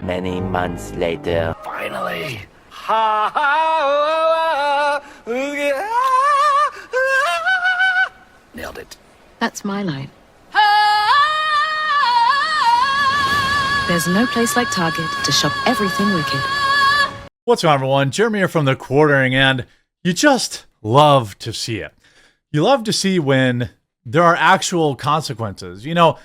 Many months later. Finally. Ha ha. Nailed it. That's my line. There's no place like Target to shop everything wicked. What's going on, everyone? Jeremy here from The Quartering, and you just love to see it. You love to see when there are actual consequences. You know,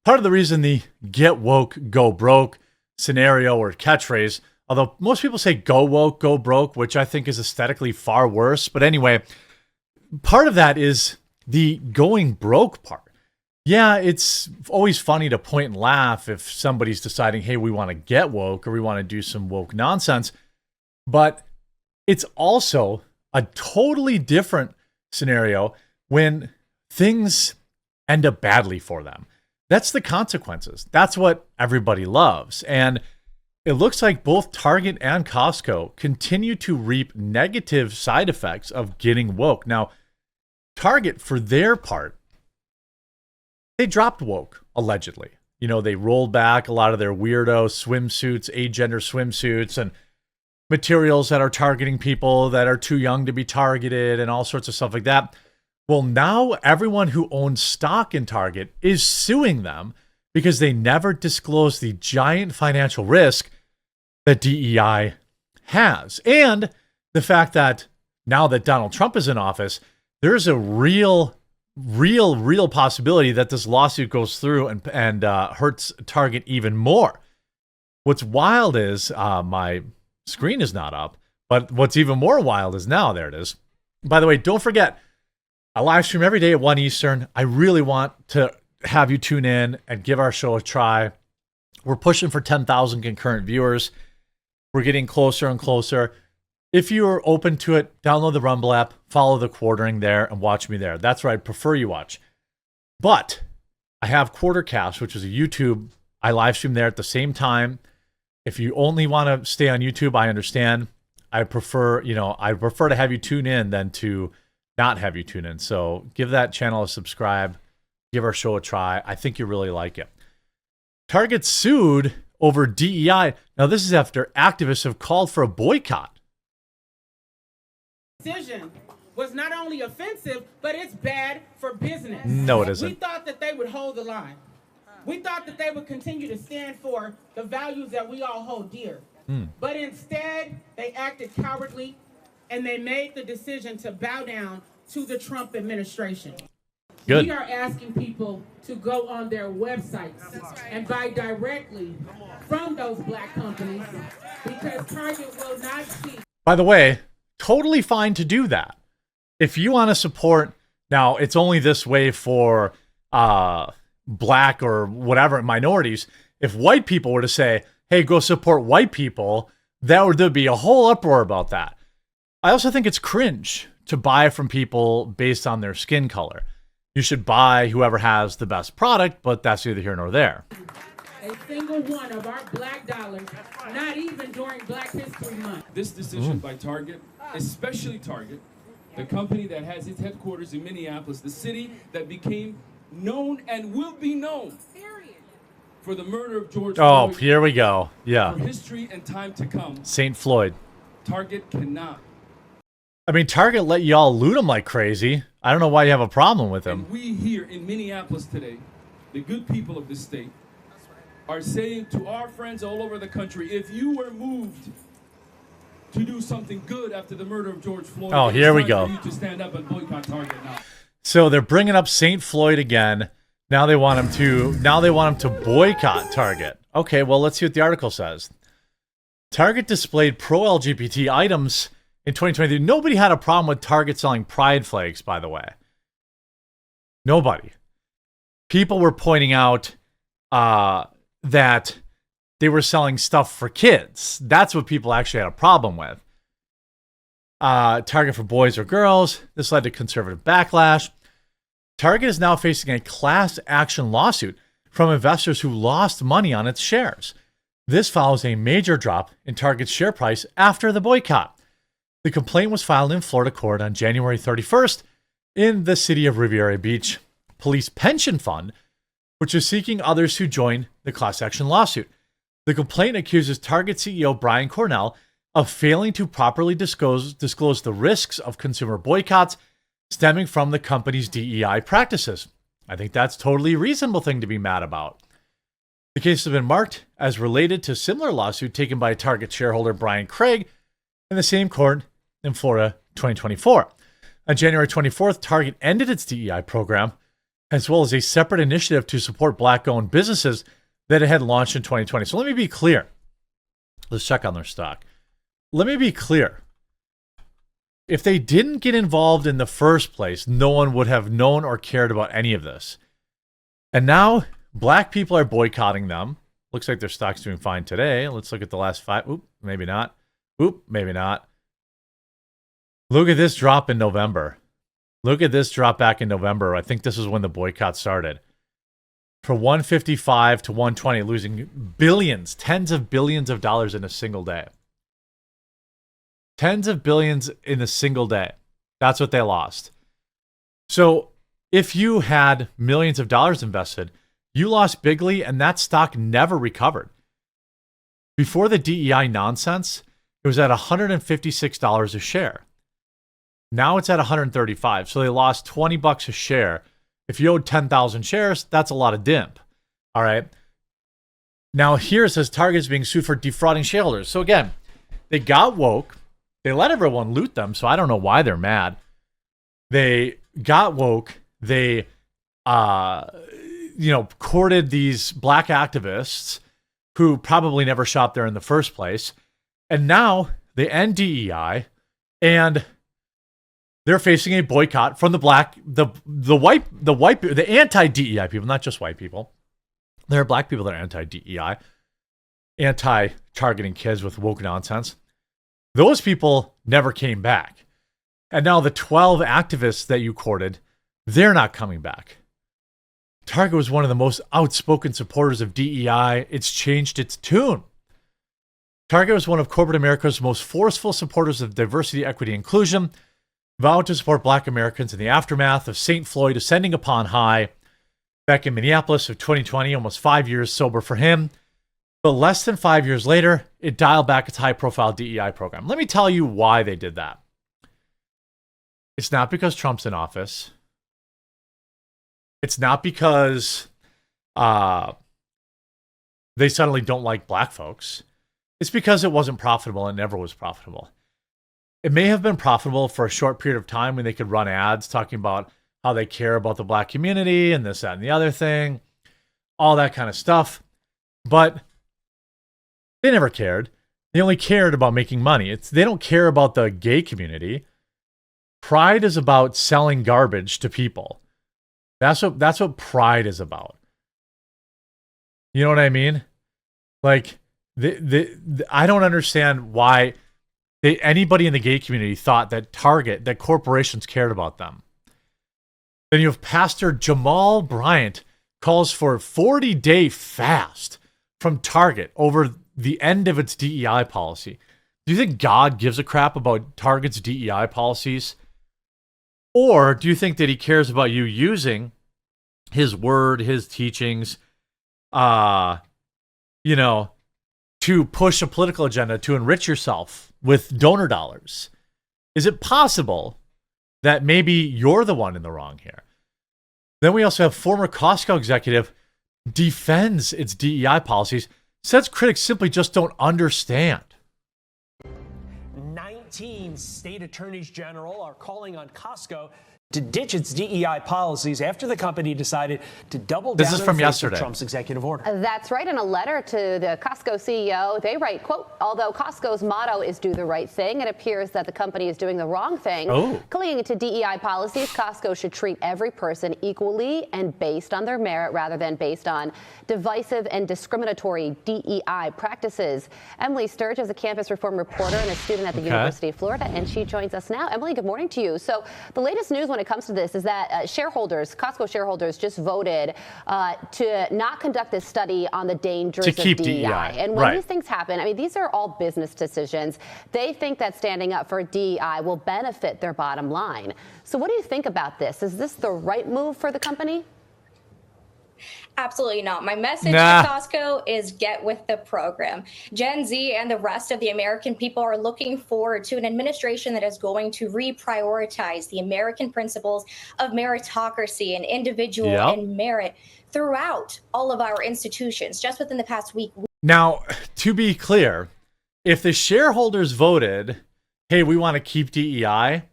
part of the reason the get woke, go broke scenario or catchphrase, although most people say go woke, go broke, which I think is aesthetically far worse. But anyway, part of that is the going broke part. Yeah, it's always funny to point and laugh if somebody's deciding, hey, we want to get woke or we want to do some woke nonsense. But it's also a totally different scenario when things end up badly for them. That's the consequences. That's what everybody loves. And it looks like both Target and Costco continue to reap negative side effects of getting woke. Now, Target, for their part, they dropped woke, allegedly. You know, they rolled back a lot of their weirdo swimsuits, agender swimsuits, and materials that are targeting people that are too young to be targeted and all sorts of stuff like that. Well, now everyone who owns stock in Target is suing them because they never disclosed the giant financial risk that DEI has. And the fact that now that Donald Trump is in office, there's a real possibility that this lawsuit goes through and hurts Target even more. What's wild is my screen is not up, but what's even more wild is now, there it is. By the way, don't forget, I live stream every day at 1 Eastern. I really want to have you tune in and give our show a try. We're pushing for 10,000 concurrent viewers. We're getting closer and closer. If you're open to it, download the Rumble app, follow The Quartering there, and watch me there. That's where I'd prefer you watch. But I have Quartercast, which is a YouTube. I live stream there at the same time. If you only want to stay on YouTube, I understand. I prefer to have you tune in than to not have you tune in. So give that channel a subscribe. Give our show a try. I think you really like it. Target sued over DEI. Now, this is after activists have called for a boycott. Decision was not only offensive, but it's bad for business. No, it isn't. We thought that they would hold the line. We thought that they would continue to stand for the values that we all hold dear. But instead, they acted cowardly, and they made the decision to bow down to the Trump administration. Good. We are asking people to go on their websites and buy directly from those black companies because Target will not see. By the way, totally fine to do that. If you want to support, now it's only this way for black or whatever minorities. If white people were to say, hey, go support white people, there'd be a whole uproar about that. I also think it's cringe to buy from people based on their skin color. You should buy whoever has the best product, but that's neither here nor there. A single one of our black dollars, not even during Black History Month. This decision by Target, especially Target, the company that has its headquarters in Minneapolis, the city that became known and will be known for the murder of George Floyd. Oh, here we go. Yeah. For history and time to come. St. Floyd. Target cannot. I mean, Target let y'all loot them like crazy. I don't know why you have a problem with them. And we here in Minneapolis today, the good people of this state, are saying to our friends all over the country, if you were moved to do something good after the murder of George Floyd, oh, here we go. For you to stand up and boycott Target now. So they're bringing up St. Floyd again. Now they want him to boycott Target. Okay, well, let's see what the article says. Target displayed pro-LGBT items in 2023. Nobody had a problem with Target selling pride flags, by the way. Nobody. People were pointing out that they were selling stuff for kids. That's what people actually had a problem with. Target for boys or girls. This led to conservative backlash. Target is now facing a class action lawsuit from investors who lost money on its shares. This follows a major drop in Target's share price after the boycott. The complaint was filed in Florida court on January 31st in the city of Riviera Beach Police Pension Fund, which is seeking others to join the class action lawsuit. The complaint accuses Target CEO Brian Cornell of failing to properly disclose the risks of consumer boycotts stemming from the company's DEI practices. I think that's totally a reasonable thing to be mad about. The case has been marked as related to a similar lawsuit taken by Target shareholder Brian Craig in the same court in Florida 2024. On January 24th, Target ended its DEI program, as well as a separate initiative to support Black-owned businesses that it had launched in 2020. So let me be clear. Let's check on their stock. Let me be clear. If they didn't get involved in the first place, no one would have known or cared about any of this. And now Black people are boycotting them. Looks like their stock's doing fine today. Let's look at the last 5. Oop, maybe not. Oop, maybe not. Look at this drop in November. Look at this drop back in November. I think this is when the boycott started. From 155 to 120, losing billions, tens of billions of dollars in a single day. Tens of billions in a single day. That's what they lost. So if you had millions of dollars invested, you lost bigly, and that stock never recovered. Before the DEI nonsense, it was at $156 a share. Now it's at $135. So they lost $20 a share. If you owed 10,000 shares, that's a lot of dimp. All right. Now here it says Target is being sued for defrauding shareholders. So again, they got woke. They let everyone loot them. So I don't know why they're mad. They got woke. They, courted these Black activists who probably never shopped there in the first place. And now they end DEI, and they're facing a boycott from the anti-DEI people, not just white people. There are Black people that are anti-DEI, anti-targeting kids with woke nonsense. Those people never came back. And now the 12 activists that you courted, they're not coming back. Target was one of the most outspoken supporters of DEI. It's changed its tune. Target was one of corporate America's most forceful supporters of diversity, equity, inclusion, vowed to support Black Americans in the aftermath of St. Floyd ascending upon high back in Minneapolis of 2020, almost 5 years sober for him. But less than 5 years later, it dialed back its high-profile DEI program. Let me tell you why they did that. It's not because Trump's in office. It's not because they suddenly don't like Black folks. It's because it wasn't profitable and never was profitable. It may have been profitable for a short period of time when they could run ads talking about how they care about the Black community and this, that, and the other thing, all that kind of stuff. But they never cared. They only cared about making money. They don't care about the gay community. Pride is about selling garbage to people. That's what pride is about. You know what I mean? Like, I don't understand why anybody in the gay community thought that that corporations cared about them. Then you have Pastor Jamal Bryant calls for a 40-day fast from Target over the end of its DEI policy. Do you think God gives a crap about Target's DEI policies? Or do you think that he cares about you using his word, his teachings, to push a political agenda, to enrich yourself with donor dollars? Is it possible that maybe you're the one in the wrong here? Then we also have former Costco executive defends its DEI policies, says critics simply just don't understand. 19 state attorneys general are calling on Costco to ditch its DEI policies after the company decided to double down This is from yesterday. Trump's executive order. That's right. In a letter to the Costco CEO, they write, quote, although Costco's motto is do the right thing, it appears that the company is doing the wrong thing. Clinging to DEI policies, Costco should treat every person equally and based on their merit rather than based on divisive and discriminatory DEI practices. Emily Sturge is a campus reform reporter and a student at the University of Florida, and she joins us now. Emily, good morning to you. So the latest news when it comes to this is that Costco shareholders just voted to not conduct this study on the dangers of DEI. And when these things happen, I mean, these are all business decisions. They think that standing up for DEI will benefit their bottom line. So what do you think about this? Is this the right move for the company? Absolutely not. My message to Costco is get with the program. Gen Z and the rest of the American people are looking forward to an administration that is going to reprioritize the American principles of meritocracy and individual and merit throughout all of our institutions. Just within the past week. Now, to be clear, if the shareholders voted, hey, we want to keep DEI,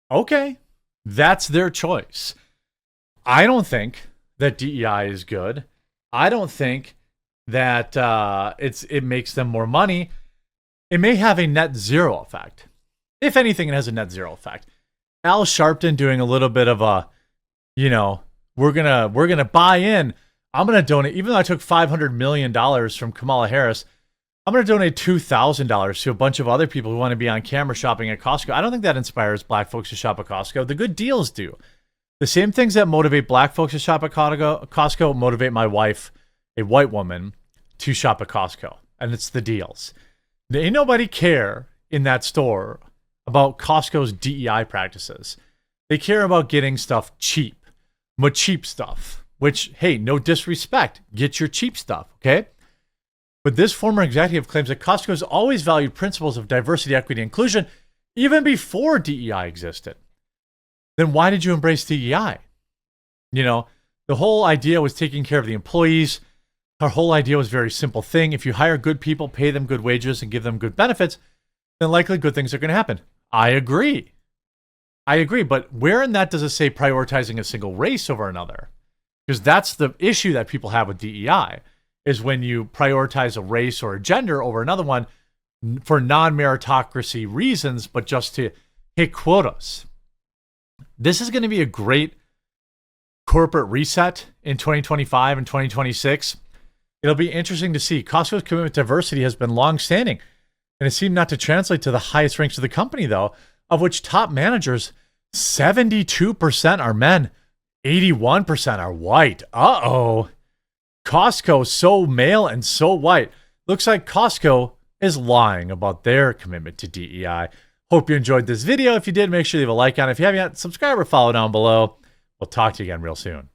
okay, that's their choice. I don't think that DEI is good. I don't think that it makes them more money. It may have a net zero effect. If anything, it has a net zero effect. Al Sharpton doing a little bit of a, we're gonna buy in. I'm gonna donate, even though I took $500 million from Kamala Harris, I'm gonna donate $2,000 to a bunch of other people who want to be on camera shopping at Costco. I don't think that inspires black folks to shop at Costco. The good deals do. The same things that motivate black folks to shop at Costco motivate my wife, a white woman, to shop at Costco. And it's the deals. Ain't nobody care in that store about Costco's DEI practices. They care about getting stuff cheap. Cheap stuff. Which, hey, no disrespect. Get your cheap stuff, okay? But this former executive claims that Costco has always valued principles of diversity, equity, and inclusion even before DEI existed. Then why did you embrace DEI? The whole idea was taking care of the employees. Our whole idea was a very simple thing. If you hire good people, pay them good wages, and give them good benefits, then likely good things are going to happen. I agree. But where in that does it say prioritizing a single race over another? Because that's the issue that people have with DEI, is when you prioritize a race or a gender over another one for non-meritocracy reasons, but just to hit quotas. This is going to be a great corporate reset in 2025 and 2026. It'll be interesting to see. Costco's commitment to diversity has been long-standing, and it seemed not to translate to the highest ranks of the company, though, of which top managers, 72% are men, 81% are white. Uh-oh. Costco, so male and so white. Looks like Costco is lying about their commitment to DEI. Hope you enjoyed this video. If you did, make sure you leave a like on it. If you haven't yet, subscribe or follow down below. We'll talk to you again real soon.